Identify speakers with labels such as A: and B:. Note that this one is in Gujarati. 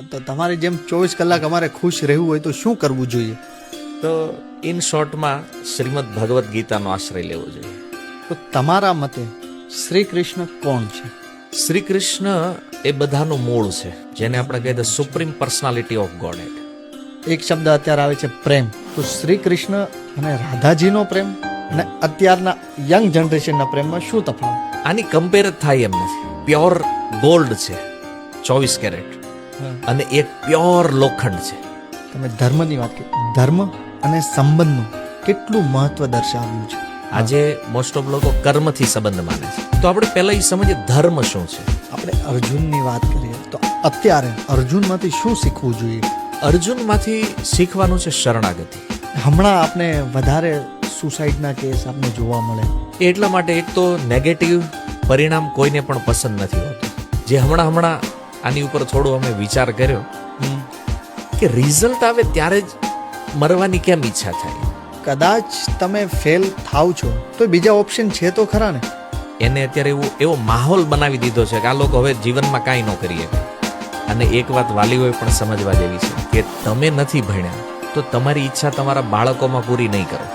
A: તો તમારી જેમ 24 કલાક અમારે ખુશ રહેવું હોય તો શું કરવું જોઈએ?
B: તો ઇન શોર્ટમાં શ્રીમદ ભગવદ્ ગીતાનો આશ્રય લેવો જોઈએ.
A: તો તમારા મતે શ્રી કૃષ્ણ કોણ છે?
B: શ્રી કૃષ્ણ એ બધાનું મૂળ છે, જેને આપણે કહીએ તો સુપ્રીમ પર્સનાલિટી ઓફ ગોડહેડ.
A: એક શબ્દ અત્યારે આવે છે પ્રેમ. તો શ્રી કૃષ્ણ અને રાધાજીનો પ્રેમ અને અત્યારના યંગ જનરેશનના પ્રેમમાં શું તફાવત?
B: આની કમ્પેર જ થાય એમ નથી. પ્યોર ગોલ્ડ છે 24 કેરેટ, અને એક પ્યોર લોખંડ છે.
A: તમે ધર્મની વાત કરી, ધર્મ અને સંબંધનું કેટલું મહત્વ દર્શાવ્યું છે.
B: આજે મોસ્ટ ઓફ લોકો કર્મથી સંબંધ માને છે, તો આપણે પહેલા એ સમજીએ ધર્મ શું છે.
A: આપણે અર્જુનની વાત કરીએ તો અત્યારે અર્જુનમાંથી શું શીખવું જોઈએ?
B: અર્જુનમાંથી શીખવાનું છે શરણાગતિ.
A: હમણાં આપણે વધારે સુસાઇડના કેસ આપણે જોવા મળે.
B: એટલા માટે એક તો નેગેટિવ પરિણામ કોઈને પણ પસંદ નથી હોતું. જે હમણાં આની ઉપર થોડો અમે વિચાર કર્યો કે રિઝલ્ટ આવે ત્યારે જ મરવાની કેમ ઈચ્છા થાય.
A: કદાચ તમે ફેલ થાવ છો તો બીજા ઓપ્શન છે તો ખરા ને.
B: એને અત્યારે એવો માહોલ બનાવી દીધો છે કે આ લોકો હવે જીવનમાં કાંઈ ન કરીએ. અને એક વાત વાલીઓએ પણ સમજવા જેવી છે કે તમે નથી ભણ્યા તો તમારી ઈચ્છા તમારા બાળકોમાં પૂરી નહીં કરો.